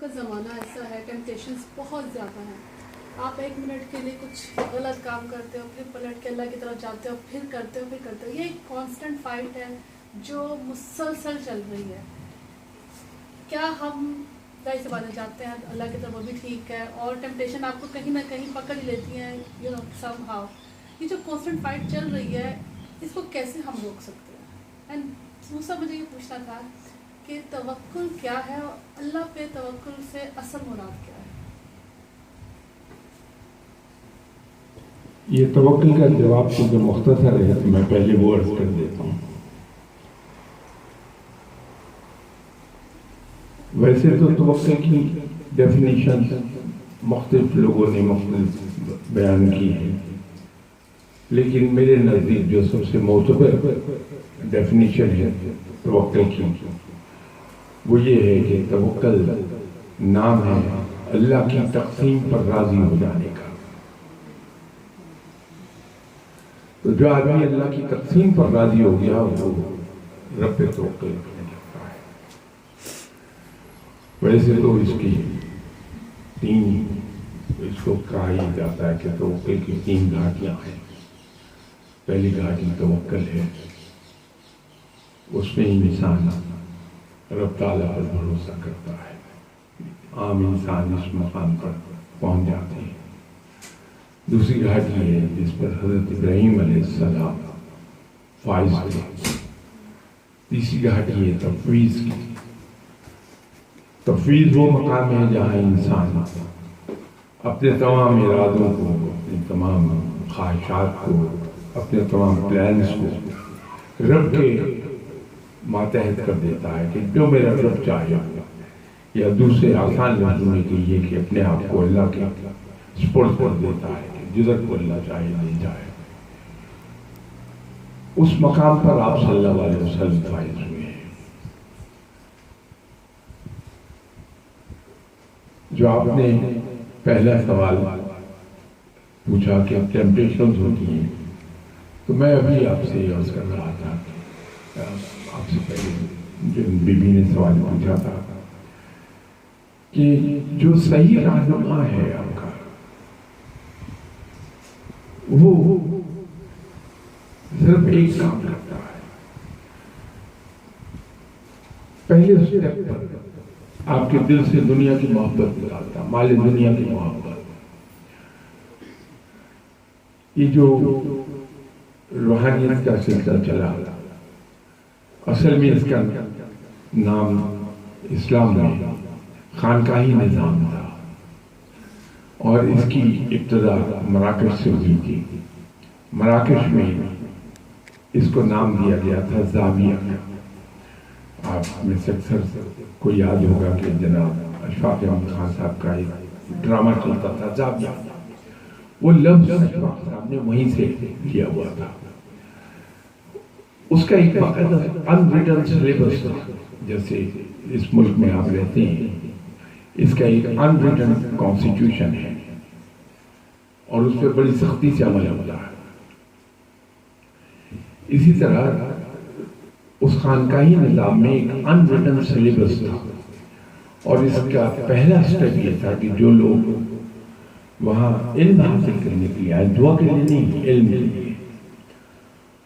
کا زمانہ ایسا ہے، ٹیمپٹیشنز بہت زیادہ ہیں. آپ 1 منٹ کے لیے کچھ غلط کام کرتے ہو، پھر پلٹ کے اللہ کی طرف جاتے ہو، پھر کرتے ہو. یہ ایک کانسٹنٹ فائٹ ہے جو مسلسل چل رہی ہے. کیا ہم ظاہر سی باتیں جاتے ہیں اللہ کی طرف، وہ بھی ٹھیک ہے، اور ٹیمپٹیشن آپ کو کہیں نہ کہیں پکڑ ہی لیتی ہیں سم ہاؤ. یہ جو کانسٹنٹ فائٹ چل رہی ہے اس کو کیسے ہم روک سکتے ہیں؟ اینڈ دوسرا مجھے یہ پوچھنا تھا کہ توکل کیا ہے، اور اللہ پہ توکل سے اصل مراد کیا ہے؟ یہ توکل کا جواب کیونکہ مختصر ہے تو میں پہلے وہ عرض کر دیتا ہوں. ویسے تو توکل کی ڈیفینیشن مختلف لوگوں نے مختلف بیان کی ہے، لیکن میرے نزدیک جو سب سے معتبر ڈیفینیشن ہے توکل کی، وہ یہ ہے کہ توکل نام ہے اللہ کی تقسیم پر راضی ہو جانے کا. تو جو آدمی اللہ کی تقسیم پر راضی ہو گیا وہ رب پہ توکل کرنے لگتا ہے. ویسے تو اس کی اس کو کہا ہی جاتا ہے کہ توکل کی 3 گھاٹیاں ہیں. پہلی گھاٹی توکل ہے، اس میں انسان رب تعالیٰ پر بھروسہ کرتا ہے. عام انسان اس مقام پر پہنچ جاتے ہیں. دوسری گھاٹی ہے جس پر حضرت ابراہیم علیہ السلام فائز تھے. تیسری گھاٹی ہے تفویض کی. تفویض وہ مقام ہے جہاں انسان اپنے تمام ارادوں کو، اپنے تمام خواہشات کو، اپنے تمام پلانس کو رب کے ماتحت کر دیتا ہے کہ جو میرا رب چاہے، یا دوسرے آسان لفظوں میں کہ یہ کہ اپنے آپ کو اللہ کے سپرد کر دیتا ہے کہ جدھر کو اللہ چاہے لے جائے. اس مقام پر آپ صلی اللہ علیہ وسلم فائز ہوئے ہیں. جو آپ نے پہلا سوال پوچھا کہ ٹیمپٹیشنز ہوتی ہیں، تو میں ابھی آپ سے عرض کر رہا تھا، آپ سے پہلے جو بی بی نے سوال پوچھا تھا کہ جو صحیح رہنما ہے آپ کا، وہ صرف ایک کام کرتا ہے. پہلے اسٹیپ پر آپ کے دل سے دنیا کی محبت نکالتا، مال دنیا کی محبت. یہ جو روحانیت کا سلسلہ چلا، اصل میں اس کا نام اسلام میں خانقاہی نظام تھا، اور اس کی ابتدا مراکش سے ہوئی تھی. مراکش میں اس کو نام دیا گیا تھا زاویہ. آپ میں سے اکثر کو یاد ہوگا کہ جناب اشفاق احمد خان صاحب کا ایک ڈرامہ چلتا تھا زاویہ. وہ لفظ اشفاق صاحب نے وہیں سے لیا ہوا تھا. اس کا ایک باقاعدہ انریٹن سلیبس تھا. جیسے اس ملک میں آپ رہتے ہیں، اس کا ایک انریٹن کانسٹیٹیوشن ہے، اور اس پہ بڑی سختی سے عمل ہوتا ہے. اسی طرح اس خانقاہی نظام میں ایک انریٹن سلیبس تھا، اور اس کا پہلا سٹیپ یہ تھا کہ جو لوگ وہاں علم حاصل کرنے کے لیے آئے، دعا کے لیے نہیں، علم کے لیے،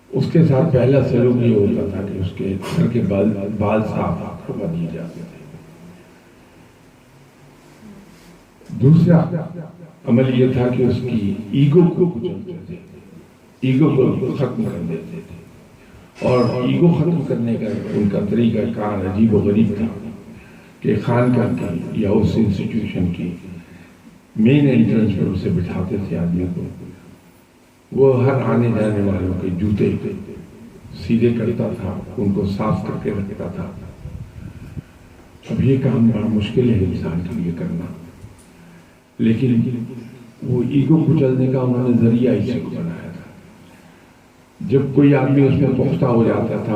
اس کے ساتھ پہلا سلوک یہ ہوتا تھا کہ اس کے سر کے بال صاف کروا دیے جاتے تھے. دوسرا عمل یہ تھا کہ اس کی ایگو کو کچلتے تھے، ایگو کو ختم کر دیتے تھے. اور ایگو ختم کرنے کا ان کا طریقہ کار عجیب و غریب تھا کہ خانقاہ کی یا اس انسٹیٹیوشن کی مین انٹرنس پر اسے بٹھاتے تھے آدمی کو. وہ ہر آنے جانے والوں کے جوتے سیدھے کرتا تھا، ان کو صاف کر کے رکھتا تھا. اب یہ کام بڑا مشکل ہے انسان کے لیے کرنا، لیکن وہ ایگو کچلنے کا انہوں نے ذریعہ اسی کو بنایا تھا. جب کوئی آدمی اس میں پختہ ہو جاتا تھا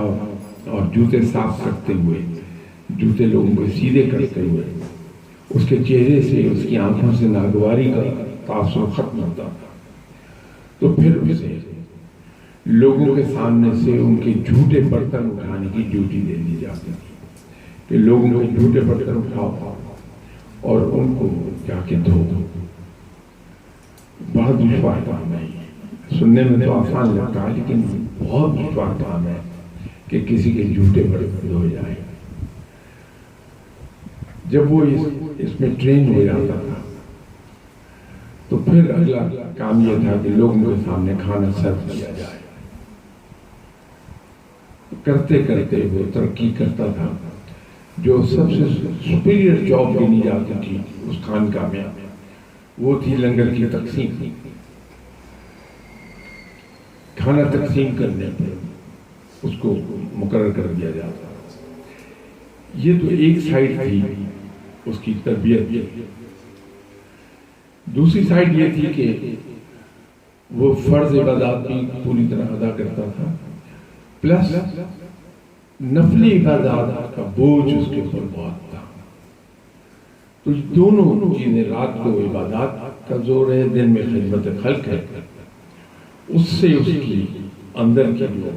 اور جوتے صاف کرتے ہوئے، جوتے لوگوں کو سیدھے کرتے ہوئے، اس کے چہرے سے، اس کی آنکھوں سے ناگواری کا تاثر ختم ہوتا تھا، تو پھر اسے لوگوں کے سامنے سے ان کے جھوٹے برتن اٹھانے کی ڈیوٹی دے دی جاتی تھی کہ لوگوں کے جھوٹے برتن اٹھاؤ اور ان کو جا کے دھو. بہت دشوار کام ہے. سننے میں تو آسان لگتا ہے لیکن بہت دشوار کام ہے کہ کسی کے جوتے برتن دھوئے جائیں. جب وہ اس میں ٹرین ہو جاتا تھا تو پھر اگلا کام یہ تھا کہ لوگوں کے سامنے کھانا سرو کیا جائے. کرتے کرتے وہ ترقی کرتا تھا. جو سب سے سپیریئر جاب گنی جاتی تھی اس خانقاہ میں وہ تھی لنگر کی تقسیم. کھانا تقسیم کرنے پر اس کو مقرر کر دیا جاتا. یہ تو ایک سائڈ تھی اس کی تربیت. دوسری سائڈ یہ تھی کہ وہ فرض عبادات بھی پوری طرح ادا کرتا تھا پلس نفلی عبادات کا بوجھ اس کے اوپر بہت تھا. تو دونوں چیزیں، رات کو عبادات کا زور ہے، دن میں خدمت خلق ہے، اس سے اس کی اندر کی جو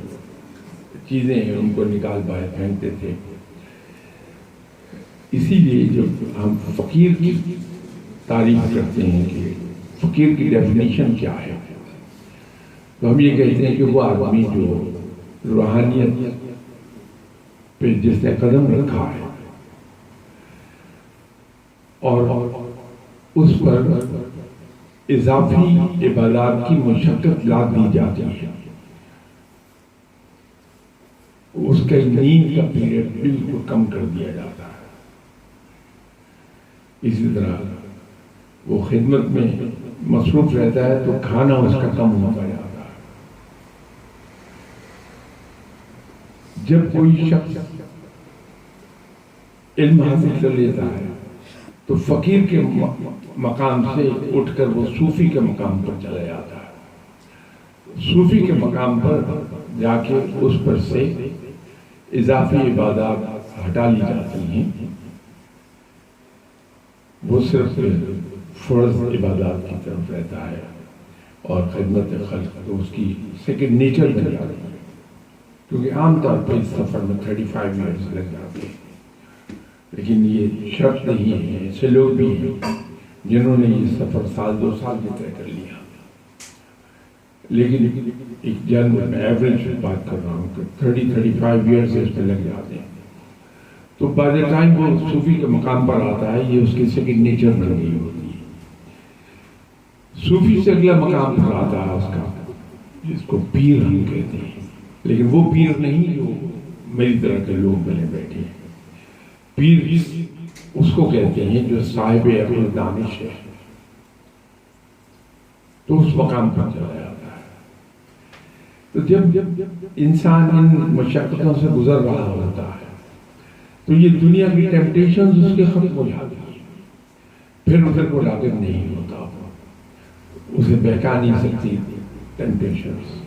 چیزیں ہیں ان کو نکال باہر پھینکتے تھے. اسی لیے جب ہم فقیر کی تعریف کرتے ہیں کہ فقیر کی ڈیفینیشن کیا ہے تو ہم یہ کہتے ہیں کہ وہ آدمی جو روحانیت پہ جس نے قدم رکھا ہے اور اس پر اضافی عبادات کی مشقت لاد دی جاتی ہے، اس کا نیند کا پیریڈ بالکل کم کر دیا جاتا ہے. اسی طرح وہ خدمت میں مصروف رہتا ہے تو کھانا اس کا کم ہوتا جاتا ہے. جب کوئی شخص علم حاصل کر لیتا ہے تو فقیر کے مقام سے اٹھ کر وہ صوفی کے مقام پر چلا جاتا ہے. صوفی کے مقام پر جا کے اس پر سے اضافی عبادات ہٹا لی جاتی ہیں. وہ صرف فرض عبادات کی طرف رہتا ہے اور خدمت خلق تو اس کی سیکنڈ نیچر بن جاتی ہے. کیونکہ عام طور پہ اس سفر میں 35 ایئرز لگ جاتے ہیں. لیکن یہ شرط نہیں ہے. ایسے لوگ بھی ہیں جنہوں نے یہ سفر سال 2 سال میں طے کر لیا. لیکن ایک جنرل میں ایوریج بات کر رہا ہوں کہ 30-35 ایئرز اس میں لگ جاتے ہیں. تو بائی دا ٹائم وہ صوفی کے مقام پر آتا ہے یہ اس کی سیکنڈ نیچر بن گئی ہوتی ہے. صوفی سے اگلا مقام پر آتا ہے اس کا جس کو پیر ہم کہتے ہیں. لیکن وہ پیر نہیں جو میری طرح کے لوگ بنے بیٹھے ہیں. پیر اس کو کہتے ہیں جو صاحب عقل دانش ہے. تو اس مقام پر چلا جاتا ہے. تو جب انسان ان مشقتوں سے گزر رہا ہوتا ہے تو یہ دنیا کی ٹیمپٹیشنز اس کے ختم ہو جاتی ہیں. پھر ادھر کو راغب نہیں ہوتا، اسے بہکا نہیں سکتی ٹیمپٹیشنز.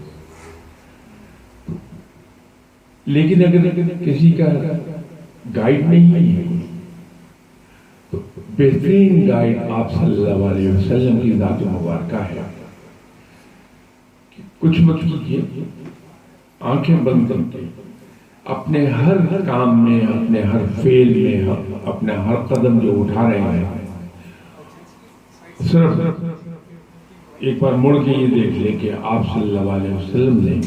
لیکن اگر کسی کا گائیڈ نہیں ہے تو بہترین گائیڈ آپ صلی اللہ علیہ وسلم کی ذات مبارکہ ہے. کچھ مت کیجیے، آنکھیں بند کر کے اپنے ہر کام میں، اپنے ہر فعل میں، اپنے ہر قدم جو اٹھا رہے ہیں صرف ایک بار مڑ کے یہ دیکھ لیں کہ آپ صلی اللہ علیہ وسلم نے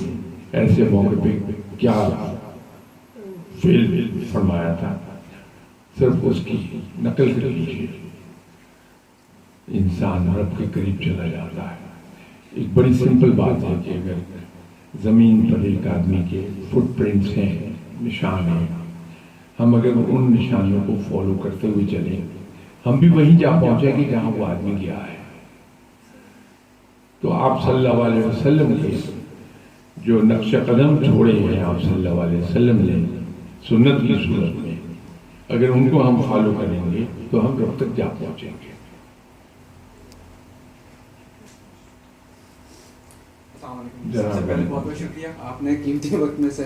ایسے موقع پہ کیا فعل فرمایا تھا. صرف اس کی نقل کر لیجیے، انسان رب کے قریب چلا جاتا ہے. ایک بڑی سمپل بات ہے کہ اگر زمین پر ایک آدمی کے فٹ پرنٹس ہیں، نشان ہیں، ہم اگر ان نشانوں کو فالو کرتے ہوئے چلیں ہم بھی وہیں جا پہنچیں گے جہاں وہ آدمی گیا ہے. تو آپ صلی اللہ علیہ وسلم کے جو نقش قدم چھوڑے ہیں آپ صلی اللہ علیہ وسلم نے سنت کی صورت میں، اگر ان کو ہم فالو کریں گے تو ہم رب تک جا پہنچیں گے. سب سے پہلے بہت بہت شکریہ، آپ نے قیمتی وقت میں سے